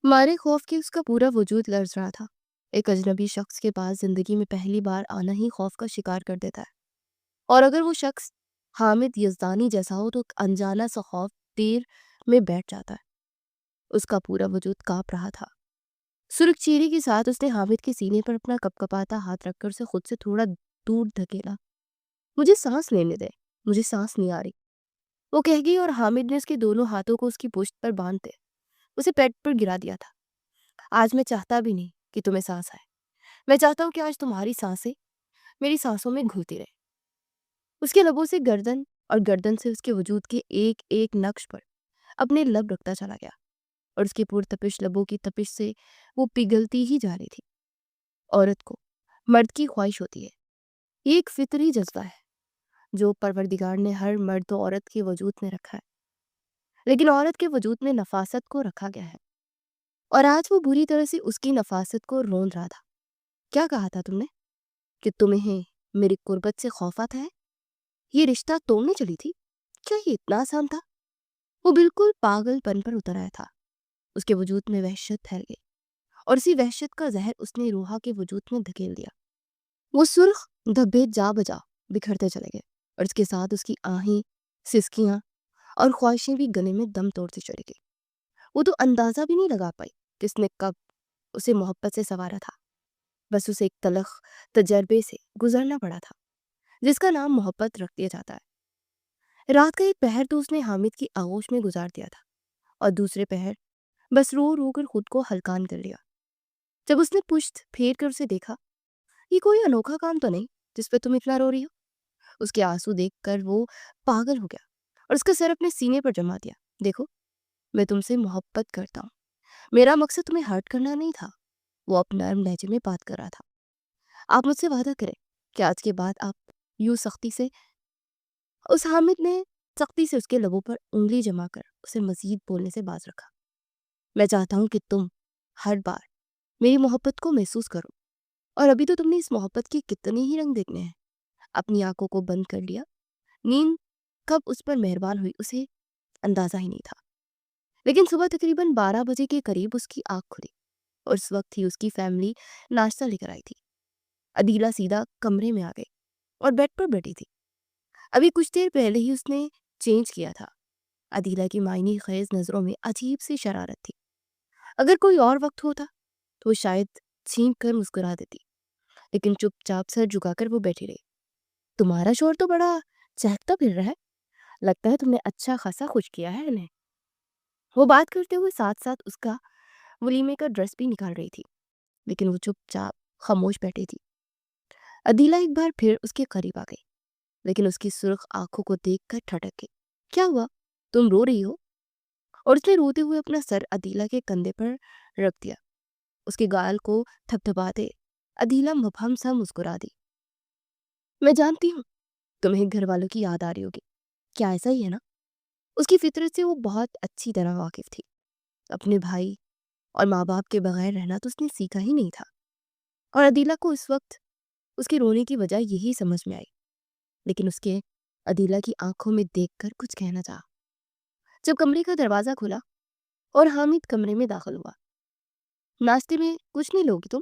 مارے خوف کے اس کا پورا وجود لرز رہا تھا۔ ایک اجنبی شخص کے پاس زندگی میں پہلی بار آنا ہی خوف کا شکار کر دیتا ہے، اور اگر وہ شخص حامد یزدانی جیسا ہو تو ایک انجانا سا خوف دیر میں بیٹھ جاتا ہے۔ اس کا پورا وجود کانپ رہا تھا۔ سرخ چہرے کے ساتھ اس نے حامد کے سینے پر اپنا کپکپاتا ہاتھ رکھ کر اسے خود سے تھوڑا دور دھکیلا۔ مجھے سانس لینے دے، مجھے سانس نہیں آ رہی، وہ کہہ گئی، اور حامد نے اس کے دونوں ہاتھوں کو اس کی پشت پر باندھ دے اسے پیٹ پر گرا دیا تھا۔ آج میں چاہتا بھی نہیں کہ تمہیں سانس آئے، میں چاہتا ہوں کہ آج تمہاری سانسیں میری سانسوں میں گھلتی رہے۔ اس کے لبوں سے گردن اور گردن سے اس کے وجود کے ایک ایک نقش پر اپنے لب رکھتا چلا گیا، اور اس کی پرتپش لبوں کی تپش سے وہ پگھلتی ہی جا رہی تھی۔ عورت کو مرد کی خواہش ہوتی ہے، یہ ایک فطری جذبہ ہے جو پروردگار نے ہر مرد و عورت کے وجود میں رکھا ہے، لیکن عورت کے وجود میں نفاست کو رکھا گیا ہے، اور آج وہ بری طرح سے اس کی نفاست کو روند رہا تھا۔ کیا کہا تھا تم نے کہ تمہیں میری قربت سے خوف آتا ہے؟ یہ رشتہ توڑنے چلی تھی؟ کیا یہ اتنا آسان تھا؟ وہ بالکل پاگل پن پر اتر آیا تھا۔ اس کے وجود میں وحشت پھیل گئی، اور اسی وحشت کا زہر اس نے روحا کے وجود میں دھکیل دیا۔ وہ سرخ دھبے جا بجا بکھرتے چلے گئے، اور اس کے ساتھ اس کی آہیں، سسکیاں اور خواہشیں بھی گلے میں دم توڑتی چلی گئی۔ وہ تو اندازہ بھی نہیں لگا پائی کہ اس نے کب اسے محبت سے سنوارا تھا۔ بس اسے ایک تلخ تجربے سے گزرنا پڑا تھا جس کا نام محبت رکھ دیا جاتا ہے۔ رات کا ایک پہر تو اس نے حامد کی آغوش میں گزار دیا تھا، اور دوسرے پہر بس رو رو کر خود کو ہلکان کر لیا۔ جب اس نے پشت پھیر کر اسے دیکھا، یہ کوئی انوکھا کام تو نہیں جس پہ تم اتنا رو رہی ہو۔ اس کے آنسو دیکھ کر وہ پاگل ہو گیا اور اس کا سر اپنے سینے پر جما دیا۔ دیکھو، میں تم سے محبت کرتا ہوں، میرا مقصد تمہیں ہرٹ کرنا نہیں تھا۔ وہ اپنا نرم لہجے میں بات کر رہا تھا۔ آپ مجھ سے وعدہ کریں کہ آج کے بعد آپ یوں سختی سے اس حامد نے سختی سے اس کے لبوں پر انگلی جما کر اسے مزید بولنے سے باز رکھا۔ میں چاہتا ہوں کہ تم ہر بار میری محبت کو محسوس کرو، اور ابھی تو تم نے اس محبت کے کتنے ہی رنگ دیکھنے ہیں۔ اپنی آنکھوں کو بند کر لیا۔ نیند کب اس پر مہربان ہوئی اسے اندازہ ہی نہیں تھا، لیکن صبح تقریباً 12 بجے کے قریب اس کی آنکھ کھلی، اور اس وقت ہی اس کی فیملی ناشتہ لے کر آئی تھی۔ عدیلہ سیدھا کمرے میں آ گئی اور بیڈ پر بیٹھی تھی۔ ابھی کچھ دیر پہلے ہی اس نے چینج کیا تھا۔ عدیلہ کی معنی خیز نظروں میں عجیب سی شرارت تھی۔ اگر کوئی اور وقت ہوتا تو وہ شاید چھینک کر مسکرا دیتی، لیکن چپ چاپ سر جھکا کر وہ بیٹھی رہی۔ تمہارا شوہر تو بڑا چہکتا پھر رہا ہے، لگتا ہے تم نے اچھا خاصا خوش کیا ہے انہیں۔ وہ بات کرتے ہوئے ساتھ ساتھ اس کا ولیمے کا ڈریس بھی نکال رہی تھی، لیکن وہ چپ چاپ خاموش بیٹھی تھی۔ عدیلہ ایک بار پھر اس کے قریب آ گئی، لیکن اس کی سرخ آنکھوں کو دیکھ کر ٹھٹک گئی۔ کیا ہوا؟ تم رو رہی ہو؟ اور اس نے روتے ہوئے اپنا سر عدیلہ کے کندھے پر رکھ دیا۔ اس کے گال کو تھپتھپاتے عدیلہ مبہم سا مسکرا دی۔ میں جانتی ہوں تمہیں گھر والوں کی یاد آ رہی ہوگی، کیا ایسا ہی ہے نا؟ اس کی فطرت سے وہ بہت اچھی طرح واقف تھی۔ اپنے بھائی اور ماں باپ کے بغیر رہنا تو اس نے سیکھا ہی نہیں تھا، اور عدیلہ کو اس وقت اس کے رونے کی وجہ یہی سمجھ میں آئی، لیکن اس کے عدیلہ کی آنکھوں میں دیکھ کر کچھ کہنا چاہا۔ جب کمرے کا دروازہ کھلا اور حامد کمرے میں داخل ہوا۔ ناشتے میں کچھ نہیں لوگی تم؟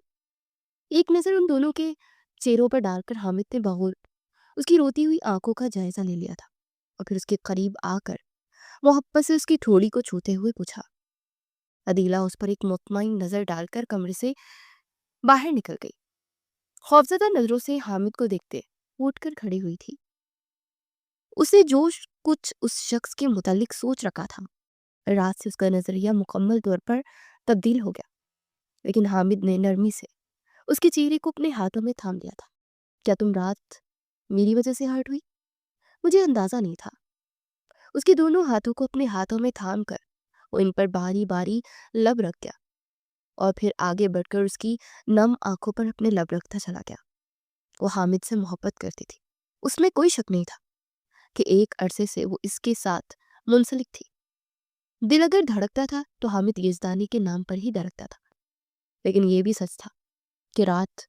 ایک نظر ان دونوں کے چہروں پر ڈال کر حامد نے بغور اس کی روتی ہوئی آنکھوں کا جائزہ لے لیا تھا، اور پھر اس کے قریب آ کر محبت سے اس کی ٹھوڑی کو چھوتے ہوئے پوچھا۔ عدیلہ اس پر ایک مطمئن نظر ڈال کر کمرے سے باہر نکل گئی۔ خوفزدہ نظروں سے حامد کو دیکھتے اٹھ کر کھڑی ہوئی تھی۔ اسے جوش کچھ اس شخص کے متعلق سوچ رکھا تھا۔ رات سے اس کا نظریہ مکمل طور پر تبدیل ہو گیا، لیکن حامد نے نرمی سے اس کے چہرے کو اپنے ہاتھوں میں تھام لیا تھا۔ کیا تم رات میری وجہ سے ہرٹ ہوئی؟ مجھے اندازہ نہیں تھا۔ اس کے دونوں ہاتھوں کو اپنے ہاتھوں میں تھام کر وہ ان پر باری باری لب رکھ گیا، اور پھر آگے بڑھ کر اس کی نم آنکھوں پر اپنے لب رکھتا چلا گیا۔ وہ حامد سے محبت کرتی تھی، اس میں کوئی شک نہیں تھا کہ ایک عرصے سے وہ اس کے ساتھ منسلک تھی۔ دل اگر دھڑکتا تھا تو حامد یزدانی کے نام پر ہی دھڑکتا تھا، لیکن یہ بھی سچ تھا کہ رات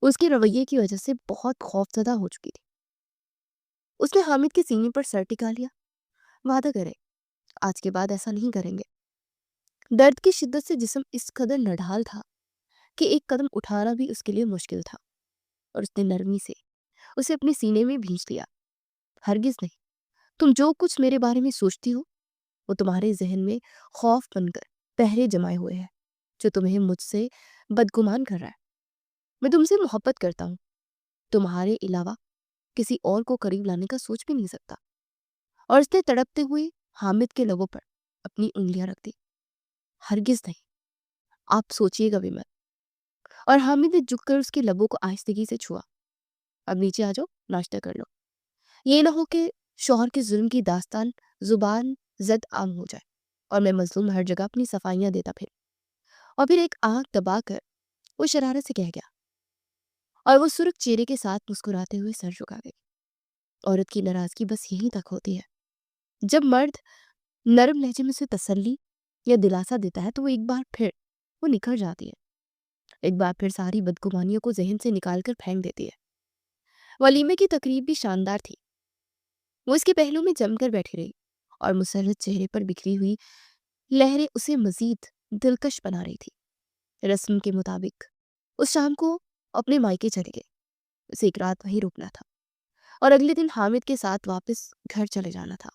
اس کے رویے کی وجہ سے بہت خوفزدہ ہو چکی تھی۔ اس نے حامد کے سینے پر سر ٹکا لیا۔ وعدہ کرے آج کے بعد ایسا نہیں کریں گے۔ درد کی شدت سے جسم اس قدر نڈھال تھا کہ ایک قدم اٹھانا بھی اس کے لیے مشکل تھا، اور اس نے نرمی سے اسے اپنے سینے میں بھینچ لیا۔ ہرگز نہیں، تم جو کچھ میرے بارے میں سوچتی ہو وہ تمہارے ذہن میں خوف بن کر پہرے جمائے ہوئے ہے جو تمہیں مجھ سے بدگمان کر رہا ہے۔ میں تم سے محبت کرتا ہوں، تمہارے علاوہ کسی اور کو قریب لانے کا سوچ بھی نہیں سکتا۔ اور اس نے تڑپتے ہوئے حامد کے لبوں پر اپنی انگلیاں رکھ دی۔ ہرگز نہیں، آپ سوچیے گا بھی مت۔ اور حامد نے جھک کر اس کے لبوں کو آہستگی سے چھوا۔ اب نیچے آ جاؤ، ناشتہ کر لو، یہ نہ ہو کہ شوہر کے ظلم کی داستان زبان زد عام ہو جائے اور میں مظلوم ہر جگہ اپنی صفائیاں دیتا پھر۔ اور پھر ایک آنکھ دبا کر وہ شرارت سے کہہ گیا، اور وہ سرخ چہرے کے ساتھ مسکراتے ہوئے سر جھکا گئی۔ عورت کی ناراضگی بس یہیں تک ہوتی ہے۔ جب مرد نرم لہجے میں اسے تسلی یا دلاسا دیتا ہے تو وہ ایک بار پھر وہ نکھر جاتی ہے، ایک بار پھر ساری بدگمانیوں کو ذہن سے نکال کر پھینک دیتی ہے۔ ولیمے کی تقریب بھی شاندار تھی۔ وہ اس کے پہلو میں جم کر بیٹھی رہی اور مسرت چہرے پر بکھری ہوئی لہریں اسے مزید دلکش بنا رہی تھی۔ رسم کے مطابق اس شام کو اپنے مائکے چلے گئے، اسے ایک رات وہیں رکنا تھا اور اگلے دن حامد کے ساتھ واپس گھر چلے جانا تھا۔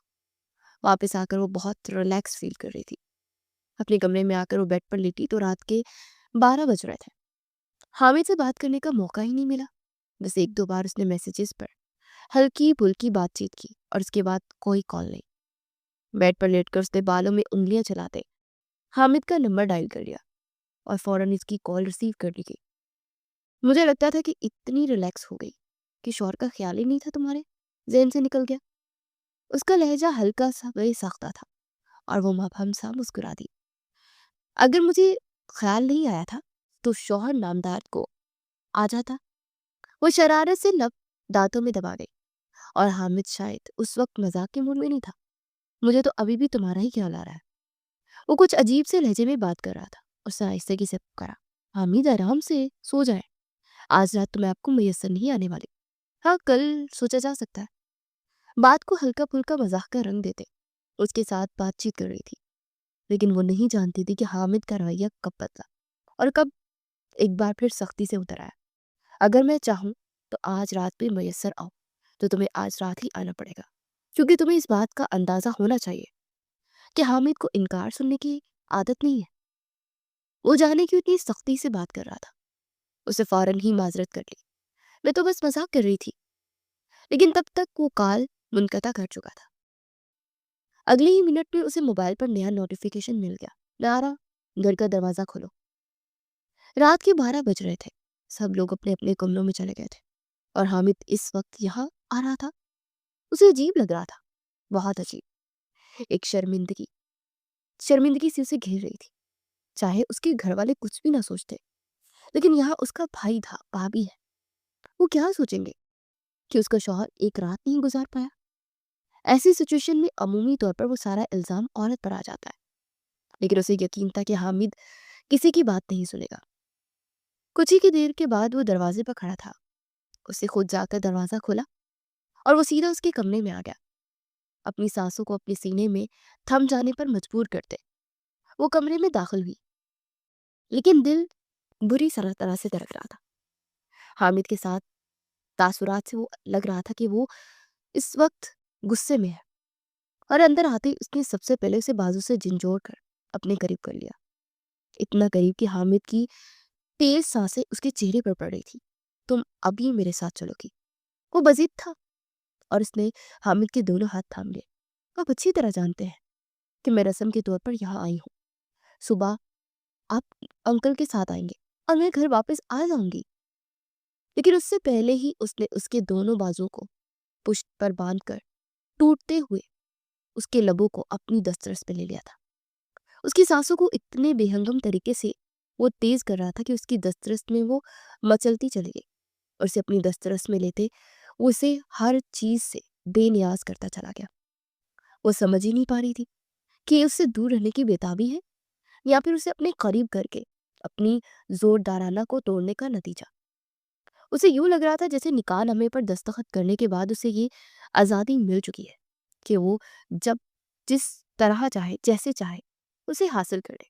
واپس آ کر وہ بہت ریلیکس فیل کر رہی تھی۔ اپنے کمرے میں آ کر وہ بیڈ پر لیٹی تو رات کے 12 بج رہے تھے۔ حامد سے بات کرنے کا موقع ہی نہیں ملا، بس ایک دو بار اس نے میسیجز پر ہلکی پھلکی بات چیت کی اور اس کے بعد کوئی کال نہیں۔ بیڈ پر لیٹ کر اس نے بالوں میں انگلیاں چلاتے حامد کا نمبر ڈائل کر لیا اور فوراً اس کی کال ریسیو کر لی گئی۔ مجھے لگتا تھا کہ اتنی ریلیکس ہو گئی کہ شوہر کا خیال ہی نہیں تھا تمہارے ذہن سے نکل گیا۔ اس کا لہجہ ہلکا سا بے ساختہ تھا اور وہ مبہم سا مسکرا دی۔ اگر مجھے خیال نہیں آیا تھا تو شوہر نامدار کو آ جاتا۔ وہ شرارت سے لب دانتوں میں دبا گئی، اور حامد شاید اس وقت مذاق کے موڈ میں نہیں تھا۔ مجھے تو ابھی بھی تمہارا ہی خیال آ رہا ہے۔ وہ کچھ عجیب سے لہجے میں بات کر رہا تھا۔ اس نے آہستگی سے پکارا، حامد آرام سے سو جائے، آج رات تو میں آپ کو میسر نہیں آنے والی۔ ہاں، کل سوچا جا سکتا ہے۔ بات کو ہلکا پھلکا مزاح کا رنگ دیتے اس کے ساتھ بات چیت کر رہی تھی، لیکن وہ نہیں جانتی تھی کہ حامد کا رویہ کب بدلا اور کب ایک بار پھر سختی سے اتر آیا۔ اگر میں چاہوں تو آج رات بھی میسر آؤ تو تمہیں آج رات ہی آنا پڑے گا، کیونکہ تمہیں اس بات کا اندازہ ہونا چاہیے کہ حامد کو انکار سننے کی عادت نہیں ہے۔ وہ جانے کیوں اتنی سختی سے بات کر رہا تھا۔ اسے فوراً ہی معذرت کر لی، میں تو بس مذاق کر رہی تھی، لیکن تب تک وہ کال منقطع کر چکا تھا۔ اگلے ہی منٹ میں اسے موبائل پر نیا نوٹیفیکیشن مل گیا، نارا، گھر کا دروازہ کھولو۔ رات کے 12 بج رہے تھے، سب لوگ اپنے اپنے کمروں میں چلے گئے تھے اور حامد اس وقت یہاں آ رہا تھا۔ اسے عجیب لگ رہا تھا، بہت عجیب۔ ایک شرمندگی سے اسے گھیر رہی تھی، چاہے اس کے گھر والے کچھ بھی نہ سوچتے، لیکن یہاں اس کا بھائی تھا، بھابھی ہے، وہ کیا سوچیں گے کہ اس کا شوہر ایک رات نہیں گزار پایا۔ ایسی سچویشن میں عمومی طور پر وہ سارا الزام عورت پر آ جاتا ہے، لیکن اسے یقین تھا کہ حامد کسی کی بات نہیں سنے گا۔ کچھ ہی کی دیر کے بعد وہ دروازے پر کھڑا تھا۔ اسے خود جا کر دروازہ کھولا اور وہ سیدھا اس کے کمرے میں آ گیا، اپنی سانسوں کو اپنے سینے میں تھم جانے پر مجبور کرتے وہ کمرے میں داخل ہوئی، لیکن دل بری طرح سے دھڑک رہا تھا۔ حامد کے ساتھ تاثرات سے وہ لگ رہا تھا کہ وہ اس وقت غصے میں ہے، اور اندر آتے ہی اس نے سب سے پہلے اسے بازو سے جھنجھوڑ کر اپنے قریب کر لیا، اتنا قریب کہ حامد کی تیز سانسیں اس کے چہرے پر پڑ رہی تھی۔ تم ابھی میرے ساتھ چلو گی؟ وہ بضد تھا اور اس نے حامد کے دونوں ہاتھ تھام لیے۔ آپ اچھی طرح جانتے ہیں کہ میں رسم کے طور پر یہاں آئی ہوں، صبح آپ انکل کے ساتھ آئیں گے اور میں گھر واپس آ جاؤں گی۔ لیکن اس سے پہلے ہی اس نے اس کے دونوں بازو کو پشت پر باندھ کر ٹوٹتے ہوئے اس کے لبوں کو اپنی دسترس پہ لے لیا تھا۔ اس کی سانسوں کو اتنے بے ہنگم طریقے سے وہ تیز کر رہا تھا کہ اس کی دسترس میں وہ مچلتی چلی گئی، اور اسے اپنی دسترس میں لیتے وہ اسے ہر چیز سے بے نیاز کرتا چلا گیا۔ وہ سمجھ ہی نہیں پا رہی تھی کہ یہ اس سے دور رہنے کی بےتابی ہے یا پھر اسے اپنے قریب کر کے اپنی زوردارانہ کو توڑنے کا نتیجہ۔ اسے یوں لگ رہا تھا جیسے نکاح نامے پر دستخط کرنے کے بعد اسے یہ آزادی مل چکی ہے کہ وہ جب جس طرح چاہے جیسے چاہے اسے حاصل کر لے۔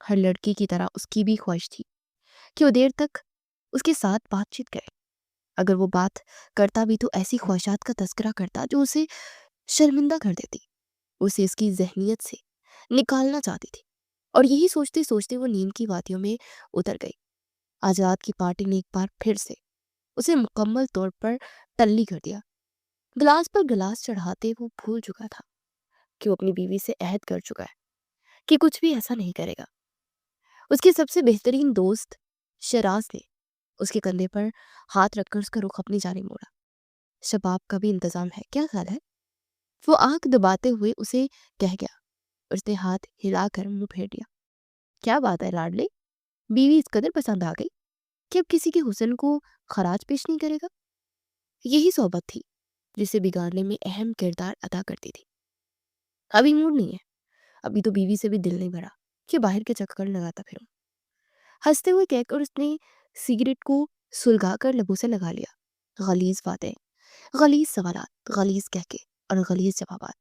ہر لڑکی کی طرح اس کی بھی خواہش تھی کہ وہ دیر تک اس کے ساتھ بات چیت کرے. اگر وہ بات کرتا بھی تو ایسی خواہشات کا تذکرہ کرتا جو اسے شرمندہ کر دیتی. اسے اس کی ذہنیت سے نکالنا چاہتی تھی. اور یہی سوچتے سوچتے وہ نیند کی وادیوں میں اتر گئی. آج رات کی پارٹی نے ایک بار پھر سے اسے مکمل طور پر ٹلی کر دیا. گلاس پر گلاس چڑھاتے وہ بھول چکا تھا کہ وہ اپنی بیوی سے عہد کر چکا ہے کہ کچھ بھی ایسا نہیں کرے گا. اس کی سب سے بہترین دوست شراز نے اس کے کندھے پر ہاتھ رکھ کر اس کا رخ اپنی جانب موڑا. شباب کا بھی انتظام ہے، کیا خیال ہے؟ وہ آنکھ دباتے ہوئے اسے کہہ گیا. اس نے ہاتھ ہلا کر منہ پھیر دیا. کیا بات ہے لاڈلے، بیوی اس قدر پسند آ گئی کہ اب کسی کے حسن کو خراج پیش نہیں کرے گا؟ یہی صحبت تھی جسے بگاڑنے میں اہم کردار ادا کرتی تھی. ابھی موڈ نہیں ہے. ابھی تو بیوی سے بھی دل نہیں بھرا کہ باہر کے چکر لگاتا پھروں. ہنستے ہوئے کہہ کر اس نے سگریٹ کو سلگا کر لبوں سے لگا لیا. غلیظ باتیں، غلیظ سوالات، غلیظ کہکے اور غلیظ جوابات.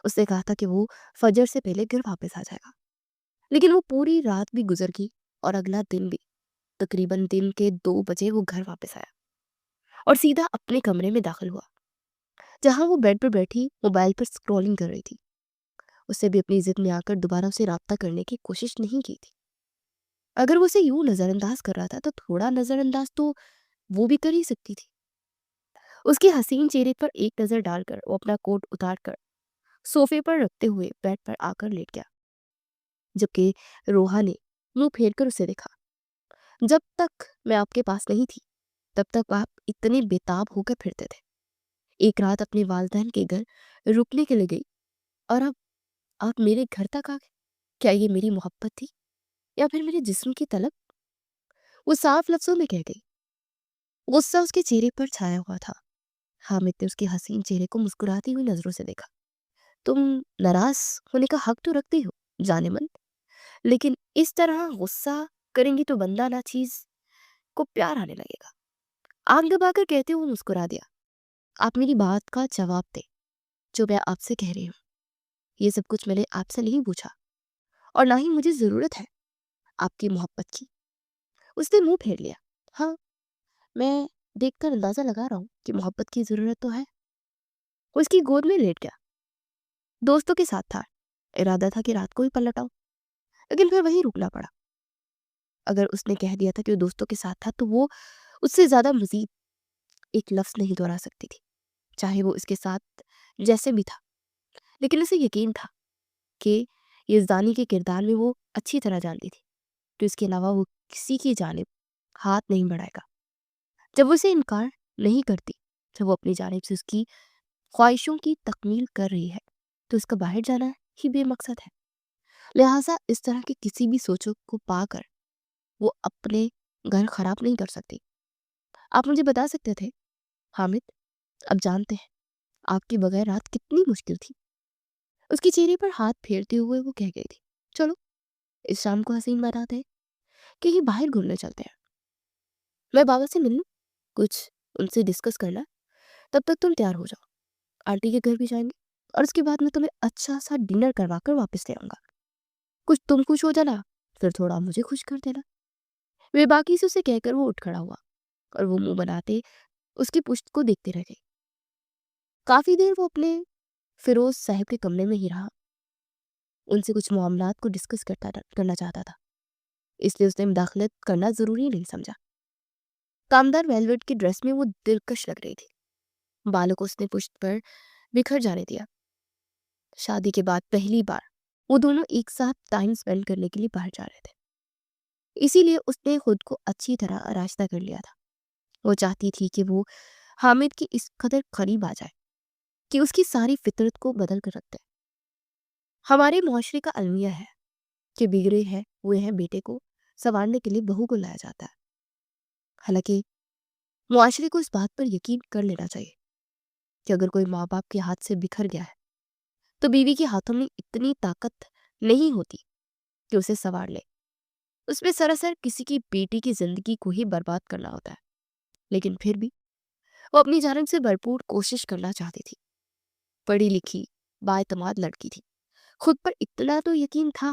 اس نے کہا تھا کہ وہ فجر سے پہلے گھر واپس آ جائے گا، لیکن وہ پوری رات بھی گزر گئی اور اگلا دن بھی. تقریباً دن کے 2 بجے وہ گھر واپس آیا اور سیدھا اپنے کمرے میں داخل ہوا جہاں وہ بیڈ پر بیٹھی موبائل پر سکرولنگ کر رہی تھی. اس سے بھی اپنی ضد میں آ کر دوبارہ اسے رابطہ کرنے کی کوشش نہیں کی تھی. اگر وہ اسے یوں نظر انداز کر رہا تھا تو تھوڑا نظر انداز تو وہ بھی کر ہی سکتی تھی. اس کے حسین چہرے پر ایک نظر ڈال کر وہ اپنا کوٹ اتار کر صوفے پر رکھتے ہوئے بیڈ پر آ کر لیٹ گیا، جبکہ روحا نے منہ پھیر کر اسے دیکھا. جب تک میں آپ کے پاس نہیں تھی تب تک آپ اتنے بےتاب ہو کر پھرتے تھے. ایک رات اپنے والدین کے گھر رکنے کے لیے گئی اور اب آپ میرے گھر تک آ گئے. کیا یہ میری محبت تھی یا پھر میرے جسم کی طلب؟ وہ صاف لفظوں میں کہہ گئی. غصہ اس کے چہرے پر چھایا ہوا تھا. حامد نے اس کے حسین چہرے کو مسکراتی ہوئی نظروں سے دیکھا. تم ناراض ہونے کا حق تو رکھتی ہو جانے من، لیکن اس طرح غصہ کریں گی تو بندہ نہ چیز کو پیار آنے لگے گا. آنکھ دبا کر کہتے ہوئے مسکرا دیا. آپ میری بات کا جواب دے جو میں آپ سے کہہ رہی ہوں. یہ سب کچھ میں نے آپ سے نہیں پوچھا اور نہ ہی مجھے ضرورت ہے آپ کی محبت کی. اس نے منہ پھیر لیا. ہاں، میں دیکھ کر اندازہ لگا رہا ہوں کہ محبت کی ضرورت تو ہے. وہ اس کی گود میں لیٹ گیا. دوستوں کے ساتھ تھا. ارادہ تھا کہ رات کو ہی پلٹ آؤ، لیکن پھر وہیں رکنا پڑا. اگر اس نے کہہ دیا تھا کہ وہ دوستوں کے ساتھ تھا تو وہ اس سے زیادہ مزید ایک لفظ نہیں دہرا سکتی تھی، چاہے وہ اس کے ساتھ جیسے بھی تھا. لیکن اسے یقین تھا کہ یزدانی کے کردار میں وہ اچھی طرح جانتی تھی تو اس کے علاوہ وہ کسی کی جانب ہاتھ نہیں بڑھائے گا. جب وہ اسے انکار نہیں کرتی، جب وہ اپنی جانب سے اس کی خواہشوں کی تکمیل کر رہی ہے تو اس کا باہر جانا ہی بے مقصد ہے. لہٰذا اس طرح کی کسی بھی سوچوں کو پا کر وہ اپنے گھر خراب نہیں کر سکتی. آپ مجھے بتا سکتے تھے حامد، اب جانتے ہیں آپ کے بغیر رات کتنی مشکل تھی. اس کے چہرے پر ہاتھ پھیرتے ہوئے وہ کہہ گئی تھی. چلو اس شام کو حسین بناتے ہیں، کہیں باہر گھومنے چلتے ہیں. میں بابا سے مل لوں، کچھ ان سے ڈسکس کرنا. تب تک تم تیار ہو جاؤ، آنٹی کے گھر بھی جائیں گے اور اس کے بعد میں تمہیں اچھا سا ڈنر کروا کر واپس لے آؤں گا. کچھ تم خوش ہو جانا، پھر تھوڑا مجھے خوش کر دینا. بے باکی سے اسے کہہ کر وہ اٹھ کھڑا ہوا اور وہ منہ بناتے اس کی پشت کو دیکھتے رہ گئی. کافی دیر وہ اپنے فیروز صاحب کے کمرے میں ہی رہا. ان سے کچھ معاملات کو ڈسکس کرنا چاہتا تھا، اس لیے اس نے مداخلت کرنا ضروری نہیں سمجھا. کامدار ویلویٹ کی ڈریس میں وہ دلکش لگ رہی تھی. بالوں کو اس نے پشت پر بکھر جانے دیا. شادی کے بعد پہلی بار وہ دونوں ایک ساتھ ٹائم سپینڈ کرنے کے لیے باہر جا رہے تھے، اسی لیے اس نے خود کو اچھی طرح آراستہ کر لیا تھا. وہ چاہتی تھی کہ وہ حامد کی اس قدر قریب آ جائے کہ اس کی ساری فطرت کو بدل کر رکھ دے. ہمارے معاشرے کا المیہ ہے کہ بگڑے ہوئے ہیں بیٹے کو سنوارنے کے لیے بہو کو لایا جاتا ہے. حالانکہ معاشرے کو اس بات پر یقین کر لینا چاہیے کہ اگر کوئی ماں باپ کے ہاتھ سے بکھر گیا ہے تو بیوی کے ہاتھوں میں اتنی طاقت نہیں ہوتی کہ اسے سنوار لے. اس میں سراسر کسی کی بیٹی کی زندگی کو ہی برباد کرنا ہوتا ہے. لیکن پھر بھی وہ اپنی جانب سے بھرپور کوشش کرنا چاہتی تھی. پڑھی لکھی بااعتماد لڑکی تھی. خود پر اتنا تو یقین تھا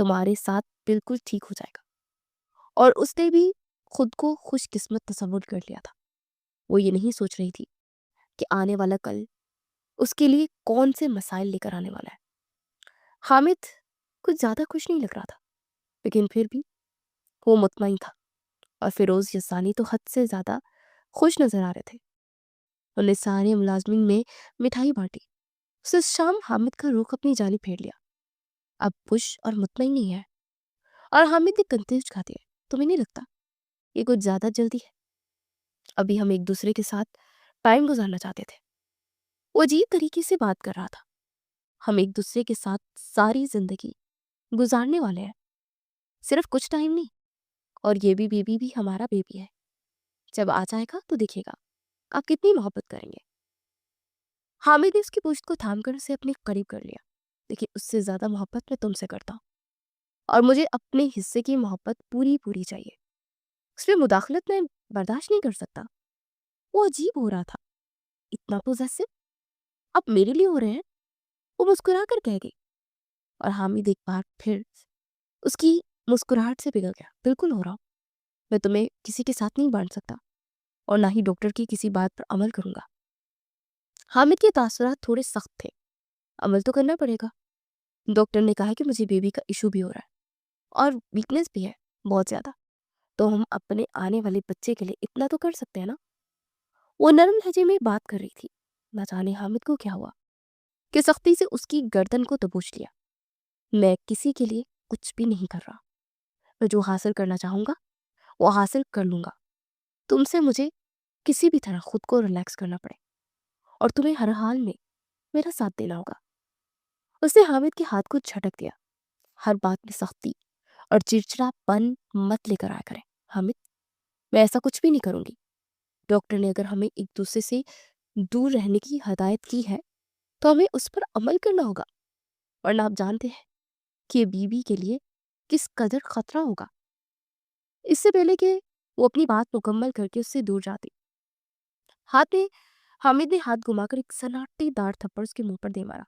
تمہارے ساتھ بالکل ٹھیک ہو جائے گا۔ اور اس نے بھی خود کو خوش قسمت تصور کر لیا تھا۔ وہ یہ نہیں سوچ رہی تھی کہ آنے والا کل اس کے لیے کون سے مسائل لے کر آنے والا ہے۔ حامد کچھ زیادہ خوش نہیں لگ رہا تھا، لیکن پھر بھی وہ مطمئن تھا، اور فیروز یزدانی تو حد سے زیادہ خوش نظر آ رہے تھے۔ انہوں نے سارے ملازمین میں مٹھائی بانٹی۔ اس شام حامد کا رخ اپنی جانب پھیر لیا، اب خوش اور مطمئن نہیں ہے۔ اور حامد نے کنتیج کھا دیا، تمہیں نہیں لگتا یہ کچھ زیادہ جلدی ہے؟ ابھی ہم ایک دوسرے کے ساتھ ٹائم گزارنا چاہتے تھے۔ وہ عجیب طریقے سے بات کر رہا تھا۔ ہم ایک دوسرے کے ساتھ ساری زندگی گزارنے والے ہیں، صرف کچھ ٹائم نہیں۔ اور یہ بھی بیبی بھی ہمارا بیبی ہے، جب آ جائے گا تو دیکھے گا آپ کتنی محبت کریں گے۔ حامد نے اس کی پشت کو تھام کر اسے اپنے قریب کر لیا۔ لیکن اس سے زیادہ محبت میں تم سے کرتا ہوں، اور مجھے اپنے حصے کی محبت پوری پوری چاہیے۔ اس میں مداخلت میں برداشت نہیں کر سکتا۔ وہ عجیب ہو رہا تھا، اتنا پوزیسو اب میرے لیے ہو رہے ہیں، وہ مسکرا کر کہہ گئی۔ اور حامد ایک بار پھر اس کی مسکراہٹ سے پگھل گیا۔ بالکل ہو رہا ہوں، میں تمہیں کسی کے ساتھ نہیں بانٹ سکتا، اور نہ ہی ڈاکٹر کی کسی بات پر عمل کروں گا۔ حامد کے تاثرات تھوڑے سخت تھے۔ عمل تو کرنا پڑے گا، ڈاکٹر نے کہا کہ مجھے بیبی کا ایشو بھی ہو رہا ہے، اور ویکنس بھی ہے بہت زیادہ، تو ہم اپنے آنے والے بچے کے لیے اتنا تو کر سکتے ہیں نا۔ وہ نرم لہجے میں بات کر رہی تھی۔ نہ جانے حامد کو کیا ہوا کہ سختی سے اس کی گردن کو دبوچ لیا۔ میں کسی کے لیے کچھ بھی نہیں کر رہا، میں جو حاصل کرنا چاہوں گا وہ حاصل کر لوں گا۔ تم سے مجھے کسی بھی طرح خود کو ریلیکس کرنا پڑے، اور تمہیں ہر حال میں میرا ساتھ دینا ہوگا۔ اس نے حامد کے ہاتھ کو جھٹک دیا۔ ہر بات میں سختی اور چڑچڑا پن مت لے کر آیا کریں حامد، میں ایسا کچھ بھی نہیں کروں گی۔ ڈاکٹر نے اگر ہمیں ایک دوسرے سے دور رہنے کی ہدایت کی ہے تو ہمیں اس پر عمل کرنا ہوگا، ورنہ آپ جانتے ہیں کہ یہ بیوی کے لیے کس قدر خطرہ ہوگا۔ اس سے پہلے کہ وہ اپنی بات مکمل کر کے اس سے دور جاتی، حامد نے ہاتھ گھما کر ایک سناٹی دار تھپڑ اس کے منہ پر دے مارا،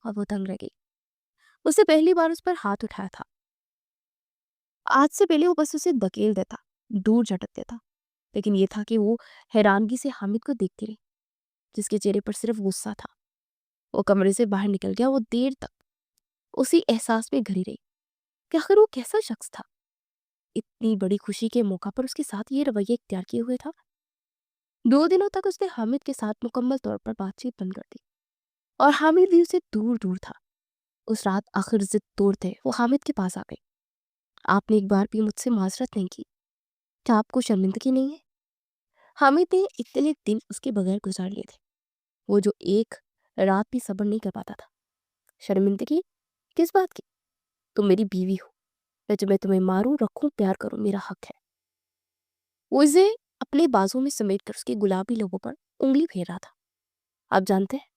اور وہ دنگ رہ گئی۔ اس نے پہلی بار اس پر ہاتھ اٹھایا تھا۔ آج سے پہلے وہ بس اسے دھکیل دیتا، دور جھٹک دیتا، لیکن یہ تھا کہ وہ حیرانگی سے حامد کو دیکھتی رہی، جس کے چہرے پر صرف غصہ تھا۔ وہ کمرے سے باہر نکل گیا۔ وہ دیر تک اسی احساس میں گھری رہی کہ آخر وہ کیسا شخص تھا، اتنی بڑی خوشی کے موقع پر اس کے ساتھ یہ رویہ اختیار کیے ہوئے تھا۔ 2 دنوں تک اس نے حامد کے ساتھ مکمل طور پر بات چیت بند کر دی، اور حامد بھی اسے دور دور تھا۔ اس رات آخر ضد توڑتے وہ حامد کے پاس آ گئی۔ آپ نے ایک بار بھی مجھ سے معذرت نہیں کی، کیا آپ کو شرمندگی نہیں ہے؟ حامد نے اتنے دن اس کے بغیر گزار لیے تھے، وہ جو ایک رات بھی صبر نہیں کر پاتا تھا۔ شرمندگی کس بات کی؟ تم میری بیوی ہو، میں تمہیں ماروں، رکھوں، پیار کروں، میرا حق ہے۔ وہ اسے اپنے بازوں میں سمیٹ کر اس کے گلابی لبوں پر انگلی پھیر رہا تھا۔ آپ جانتے ہیں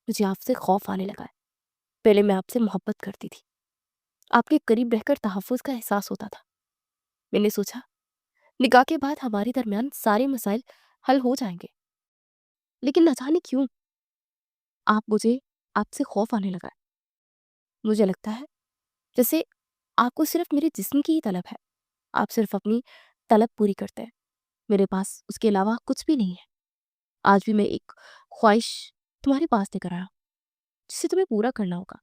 مجھے آپ سے خوف آنے لگا ہے، پہلے میں آپ سے محبت کرتی تھی، آپ کے قریب رہ کر تحفظ کا احساس ہوتا تھا۔ میں نے سوچا نکاح کے بعد ہمارے درمیان سارے مسائل حل ہو جائیں گے، لیکن نہ جانے کیوں مجھے آپ سے خوف آنے لگا ہے۔ مجھے لگتا ہے جیسے آپ کو صرف میرے جسم کی ہی طلب ہے، آپ صرف اپنی طلب پوری کرتے ہیں، میرے پاس اس کے علاوہ کچھ بھی نہیں ہے۔ آج بھی میں ایک خواہش تمہارے پاس لے کر آیا جسے تمہیں پورا کرنا ہوگا۔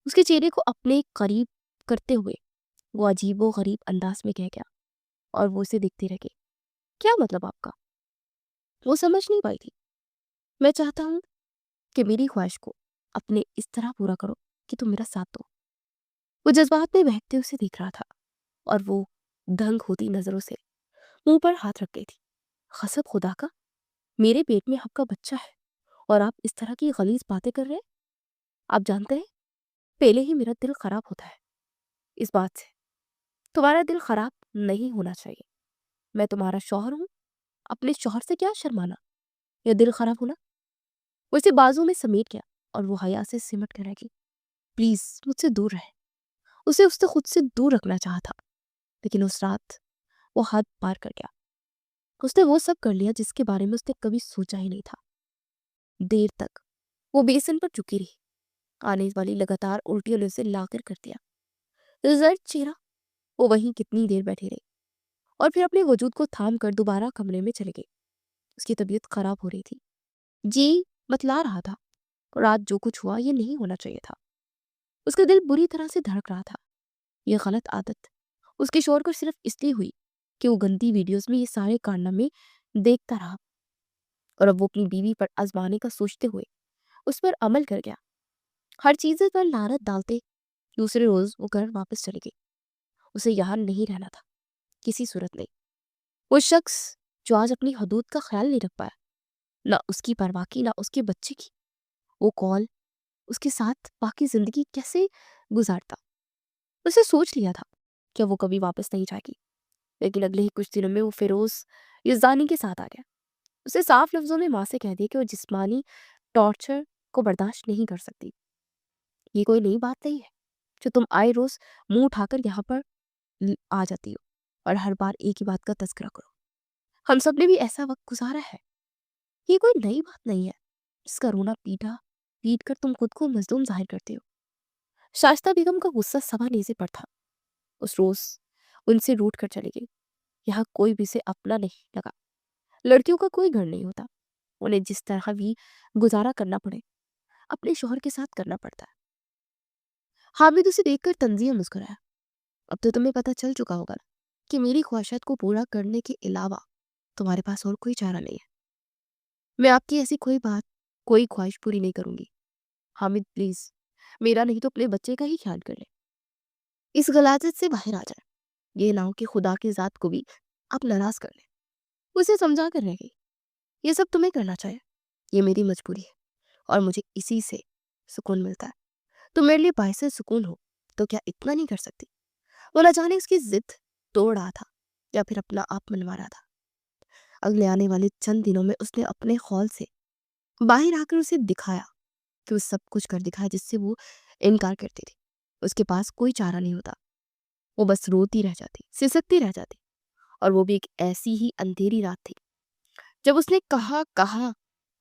اس کے چہرے کو اپنے قریب کرتے ہوئے وہ عجیب و غریب انداز میں کہہ گیا، اور وہ اسے دیکھتے رہ گئی۔ کیا مطلب آپ کا؟ وہ سمجھ نہیں پائی تھی۔ میں چاہتا ہوں کہ میری خواہش کو اپنے اس طرح پورا کرو کہ تم میرا ساتھ دو۔ وہ جذبات میں بہکتے اسے دیکھ رہا تھا، اور وہ دنگ ہوتی نظروں سے منہ پر ہاتھ رکھ گئی تھی۔ قسم خدا کا، میرے پیٹ میں آپ کا بچہ ہے اور آپ اس طرح کی غلیظ باتیں کر رہے ہیں؟ آپ جانتے ہیں پہلے ہی میرا دل خراب ہوتا ہے اس بات سے۔ تمہارا دل خراب نہیں ہونا چاہیے۔ میں تمہارا شوہر ہوں، اپنے شوہر سے کیا شرمانا یا دل خراب ہونا؟ وہ اسے بازو میں سمیٹ گیا، اور وہ حیا سے سمٹ کر رہ گئی۔ پلیز مجھ سے دور رہے۔ اسے خود سے دور رکھنا چاہا تھا، لیکن اس رات وہ حد پار کر گیا۔ اس نے وہ سب کر لیا جس کے بارے میں اس نے کبھی سوچا ہی نہیں تھا۔ دیر تک وہ بیسن پر جھکی رہی، آنے والی لگاتار الٹیوں نے اسے لا کر دیا۔ زرد چہرہ، وہ وہیں کتنی دیر بیٹھی رہی اور پھر اپنے وجود کو تھام کر دوبارہ کمرے میں چلی گئی۔ اس کی طبیعت خراب ہو رہی تھی، جی بتلا رہا تھا رات جو کچھ ہوا یہ نہیں ہونا چاہیے تھا۔ اس کا دل بری طرح سے دھڑک رہا تھا۔ یہ غلط عادت اس کے شوہر کو صرف اس لیے ہوئی کہ وہ گندی ویڈیوز میں یہ سارے کارنامے دیکھتا رہا، اور اب وہ اپنی بیوی پر آزمانے کا سوچتے ہوئے اس پر عمل کر گیا۔ ہر چیز پر لعنت ڈالتے دوسرے روز وہ گھر واپس چلی گئی۔ اسے یہاں نہیں رہنا تھا، کسی صورت نہیں۔ وہ شخص جو آج اپنی حدود کا خیال نہیں رکھ پایا، نہ اس کی پرواہ کی نہ اس کے بچے کی، وہ کال اس کے ساتھ باقی زندگی کیسے گزارتا۔ اسے سوچ لیا تھا کہ وہ کبھی واپس نہیں جائے گی، لیکن اگلے ہی کچھ دنوں میں وہ فیروز یزدانی کے ساتھ آ گیا۔ اسے صاف لفظوں میں ماں سے کہہ دیا کہ وہ جسمانی ٹارچر کو برداشت نہیں کر سکتی۔ یہ کوئی نئی بات نہیں ہے جو تم آئے روز منہ اٹھا کر یہاں پر آ جاتی ہو اور ہر بار ایک ہی بات کا تذکرہ کرو۔ ہم سب نے بھی ایسا وقت گزارا ہے، یہ کوئی نئی بات نہیں ہے جس کا رونا پیٹ کر تم خود کو مظلوم ظاہر کرتے ہو۔ شائستہ بیگم کا غصہ سوا نیزے پر تھا۔ اس روز ان سے روٹ کر چلی گئی۔ یہاں کوئی بھی اسے اپنا نہیں لگا۔ لڑکیوں کا کوئی گھر نہیں ہوتا، انہیں جس طرح بھی گزارا کرنا پڑے اپنے شوہر کے ساتھ کرنا پڑتا ہے۔ حامد اسے دیکھ کر تنزیہ مسکرایا۔ اب تو تمہیں پتہ چل چکا ہوگا کہ میری خواہشات کو پورا کرنے کے علاوہ تمہارے پاس اور کوئی چارہ نہیں ہے۔ میں آپ کی ایسی کوئی خواہش پوری نہیں کروں گی۔ حامد پلیز میرا نہیں تو اپنے بچے کا ہی خیال کر لیں۔ اس غلاظت سے باہر آ جائیں، یہ نہ ہو کہ خدا کی ذات کو بھی آپ ناراض کر لیں۔ اسے سمجھا کر رہ گئی، یہ سب تمہیں کرنا چاہیے، یہ میری مجبوری ہے اور مجھے اسی سے سکون ملتا ہے۔ تم میرے لیے باعث سکون ہو تو کیا اتنا نہیں کر سکتی؟ وہ نہ جانے اس کی ضد توڑ رہا تھا یا پھر اپنا آپ منوا رہا تھا۔ اگلے آنے والے چند دنوں میں اس نے اپنے خول سے باہر آ کر اسے دکھایا کہ وہ سب کچھ کر دکھایا جس سے وہ انکار کرتی تھی۔ اس کے پاس کوئی چارہ نہیں ہوتا، وہ بس روتی رہ جاتی، سسکتی رہ جاتی، اور وہ بھی ایک ایسی ہی اندھیری رات تھی جب اس نے کہا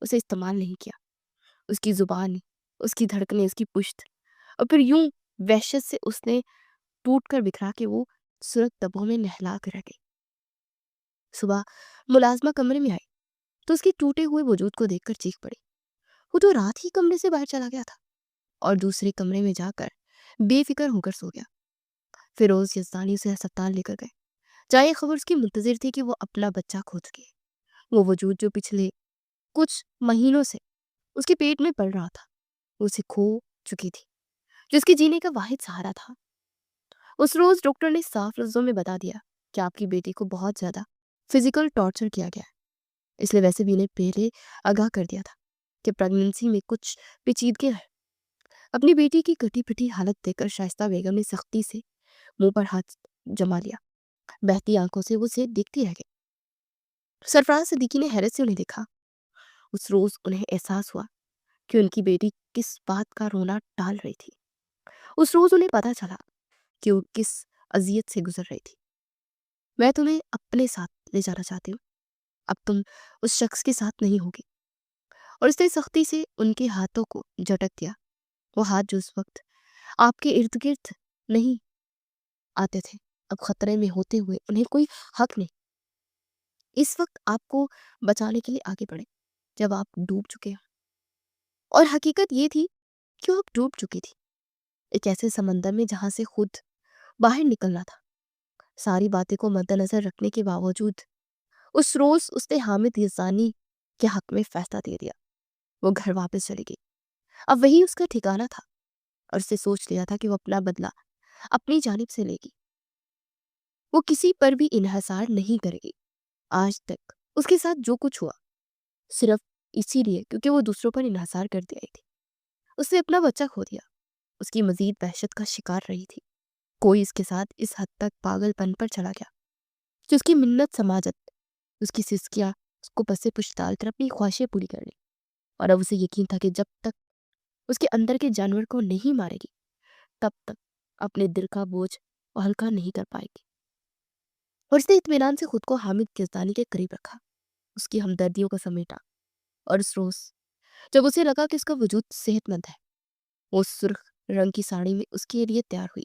اسے استعمال نہیں کیا۔ اس کی زبان، اس کی دھڑکنیں، اس کی پشت، اور پھر یوں وحشت سے اس نے ٹوٹ کر بکھرا کے وہ سرخ دبوں میں نہلا کر رہ گئی۔ صبح ملازمہ کمرے میں آئی تو اس کے ٹوٹے ہوئے وجود کو دیکھ کر چیخ پڑی۔ وہ تو رات ہی کمرے سے باہر چلا گیا تھا اور دوسرے کمرے میں جا کر بے فکر ہو کر سو گیا۔ فیروز یزدانی اسے ہسپتال لے کر گئے، جہاں یہ خبر اس کی منتظر تھی کہ وہ اپنا بچہ کھو چکی ہے۔ وہ وجود جو پچھلے کچھ مہینوں سے اس کے پیٹ میں پل رہا تھا، وہ اسے کھو چکی تھی، جس کے جینے کا واحد سہارا تھا۔ اس روز ڈاکٹر نے صاف لفظوں میں بتا دیا کہ آپ کی بیٹی کو بہت زیادہ فزیکل ٹارچر کیا گیا ہے، اس لیے ویسے بھی انہیں پہلے آگاہ کر دیا تھا کہ پریگننسی میں کچھ پیچیدگی ہے۔ اپنی بیٹی کی کٹی پٹی حالت دیکھ کر شائستہ بیگم نے سختی سے منہ پر ہاتھ جما لیا، بہتی آنکھوں سے وہ اسے دیکھتی رہ گئی۔ سرفراز صدیقی نے حیرت سے انہیں دیکھا۔ اس روز انہیں احساس ہوا کہ ان کی بیٹی کس بات کا رونا ٹال رہی تھی۔ اس روز انہیں پتہ چلا کہ وہ کس اذیت سے گزر رہی تھی۔ میں تمہیں اپنے ساتھ لے جانا چاہتی ہوں، اب تم اس شخص کے ساتھ نہیں ہوگی۔ اور اس نے سختی سے ان کے ہاتھوں کو جھٹک دیا، وہ ہاتھ جو اس وقت آپ کے ارد گرد نہیں آتے تھے، اب خطرے میں ہوتے ہوئے انہیں کوئی حق نہیں اس وقت آپ کو بچانے کے لیے آگے بڑھے جب آپ ڈوب چکے ہیں۔ اور حقیقت یہ تھی کہ وہ اب ڈوب چکی تھی، ایک ایسے سمندر میں جہاں سے خود باہر نکلنا تھا۔ ساری باتیں کو مد نظر رکھنے کے باوجود اس روز اس نے حامد یزدانی کے حق میں فیصلہ دے دیا۔ وہ گھر واپس چلی گئی، اب وہی اس کا ٹھکانہ تھا، اور اس نے سوچ لیا تھا کہ وہ اپنا بدلہ اپنی جانب سے لے گی، وہ کسی پر بھی انحصار نہیں کرے گی۔ آج تک اس کے ساتھ جو کچھ ہوا صرف اسی لیے کیونکہ وہ دوسروں پر انحصار کرتی آئی تھی۔ اس نے اپنا بچہ کھو دیا، اس کی مزید وحشت کا شکار رہی تھی۔ کوئی اس کے ساتھ اس حد تک پاگل پن پر چلا گیا کہ اس کی منت سماجت، اس کی سسکیاں اس کو پس پش ڈال کر اپنی خواہشیں پوری کر لی، اور اب اسے یقین تھا کہ جب تک اس کے اندر کے جانور کو نہیں مارے گی تب تک اپنے دل کا بوجھ وہ ہلکا نہیں کر پائے گی۔ اور اس نے اطمینان سے خود کو حامد یزدانی کے قریب رکھا، اس کی ہمدردیوں کو سمیٹا، اور اس روز جب اسے لگا کہ اس کا وجود صحت مند ہے، وہ سرخ رنگ کی ساڑی میں اس کے لیے تیار ہوئی،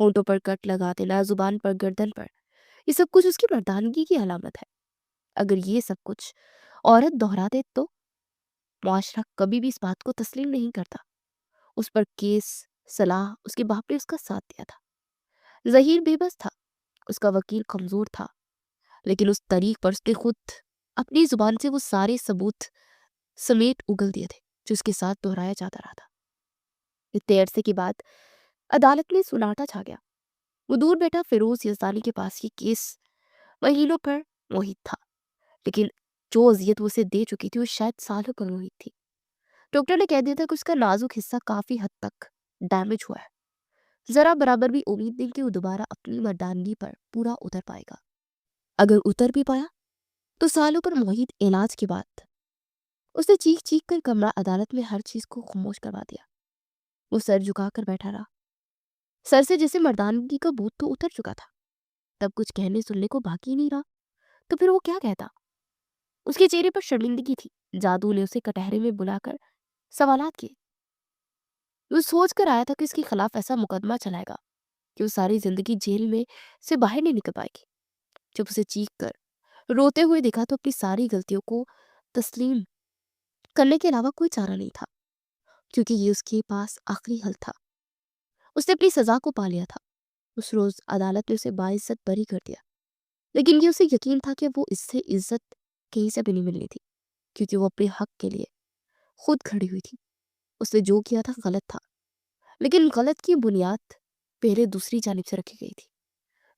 ہونٹوں پر کٹ لگا دینا، زبان پر، گردن پر، یہ سب کچھ اس کی مردانگی کی علامت ہے۔ اگر یہ سب کچھ عورت دہرا دے تو معاشرہ کبھی بھی اس بات کو تسلیم نہیں کرتا۔ اس پر کیس صلاح اس کے باپ نے اس کا ساتھ دیا تھا۔ ظہیر بے بس تھا، اس کا وکیل کمزور تھا، لیکن اس طریق پر اس نے خود اپنی زبان سے وہ سارے ثبوت سمیت اگل دیے تھے جو اس کے ساتھ دہرایا جاتا رہا تھا۔ اتنے عرصے کے بعد عدالت میں سناٹا چھا گیا۔ وہ دور بیٹھا فیروز یزدانی کے پاس یہ کیس مہینوں پر محیط تھا، لیکن جو اذیت وہ اسے دے چکی تھی وہ شاید سالوں پر محیط تھی۔ ڈاکٹر نے کہہ دیا تھا کہ اس کا نازک حصہ کافی حد تک ڈیمیج ہوا ہے، ذرا برابر بھی امید نہیں کہ وہ دوبارہ اپنی مردانگی پر پورا اتر پائے گا۔ اگر اتر بھی پایا تو سالوں پر محیط علاج کے بعد اس نے چیخ چیخ کر کمرہ عدالت میں ہر چیز کو خاموش کروا دیا۔ وہ سر جھکا کر بیٹھا رہا، سر سے جیسے مردانگی کا بھوت تو اتر چکا تھا، تب کچھ کہنے سننے کو باقی نہیں رہا۔ تو پھر وہ کیا کہتا؟ اس کے چہرے پر شرمندگی تھی۔ جادو نے اسے کٹہرے میں بلا کر سوالات کیے۔ وہ سوچ کر آیا تھا کہ اس کے خلاف ایسا مقدمہ چلائے گا کہ وہ ساری زندگی جیل میں سے باہر نہیں نکل پائے گی۔ جب اسے چیخ کر روتے ہوئے دیکھا تو اپنی ساری غلطیوں کو تسلیم کرنے کے علاوہ کوئی چارہ نہیں تھا، کیونکہ یہ اس کے پاس آخری حل تھا۔ اس نے اپنی سزا کو پا لیا تھا۔ اس روز عدالت نے اسے باعزت بری کر دیا، لیکن یہ اسے یقین تھا کہ وہ اس سے عزت کہیں سے بھی نہیں ملنی تھی، کیونکہ وہ اپنے حق کے لیے خود کھڑی ہوئی تھی۔ اس نے جو کیا تھا غلط تھا، لیکن غلط کی بنیاد پہلے دوسری جانب سے رکھی گئی تھی۔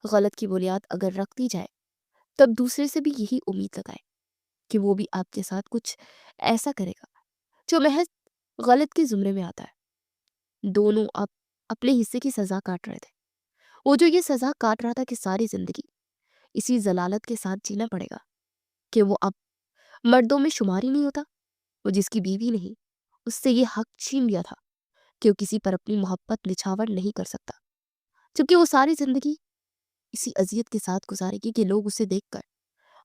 غلط کی بنیاد اگر رکھ دی جائے تب دوسرے سے بھی یہی امید لگائے کہ وہ بھی آپ کے ساتھ کچھ ایسا کرے گا جو محض غلط کے زمرے میں آتا ہے۔ دونوں اب اپنے حصے کی سزا کاٹ رہے تھے۔ وہ جو یہ سزا کاٹ رہا تھا کہ ساری زندگی اسی ضلالت کے ساتھ جینا پڑے گا کہ وہ اب مردوں میں شمار ہی نہیں ہوتا۔ وہ جس کی بیوی نہیں، اس سے یہ حق چھین لیا تھا کہ وہ کسی پر اپنی محبت نچھاور نہیں کر سکتا، چونکہ وہ ساری زندگی اسی اذیت کے ساتھ گزارے گی کہ لوگ اسے دیکھ کر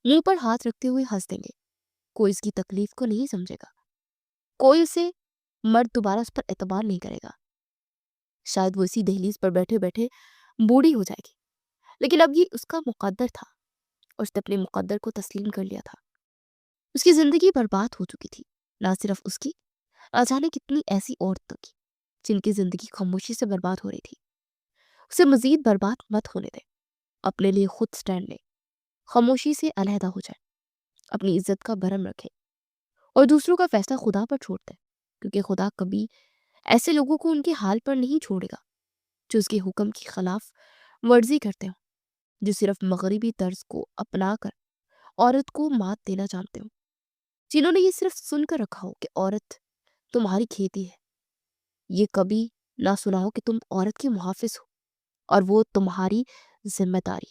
منہ پر ہاتھ رکھتے ہوئے ہنس دیں گے۔ کوئی اس کی تکلیف کو نہیں سمجھے گا، کوئی اسے مرد دوبارہ اس پر اعتبار نہیں کرے گا۔ شاید وہ اسی دہلیز پر بیٹھے بیٹھے بوڑھی ہو جائے گی، لیکن اب یہ اس کا مقدر تھا اور اس نے اپنے مقدر کو تسلیم کر لیا تھا۔ اس کی زندگی برباد ہو چکی تھی، نہ صرف اس کی، نہ جانے کتنی ایسی عورتوں کی جن کی زندگی خاموشی سے برباد ہو رہی تھی۔ اسے مزید برباد مت ہونے دے، اپنے لیے خود سٹینڈ لے، خاموشی سے علیحدہ ہو جائے، اپنی عزت کا بھرم رکھے اور دوسروں کا فیصلہ خدا پر چھوڑ دے، کیونکہ خدا کبھی ایسے لوگوں کو ان کے حال پر نہیں چھوڑے گا جو اس کے حکم کی خلاف ورزی کرتے ہوں، جو صرف مغربی طرز کو اپنا کر عورت کو مات دینا جانتے ہوں، جنہوں نے یہ صرف سن کر رکھا ہو کہ عورت تمہاری کھیتی ہے، یہ کبھی نہ سنا ہو کہ تم عورت کے محافظ ہو اور وہ تمہاری ذمہ داری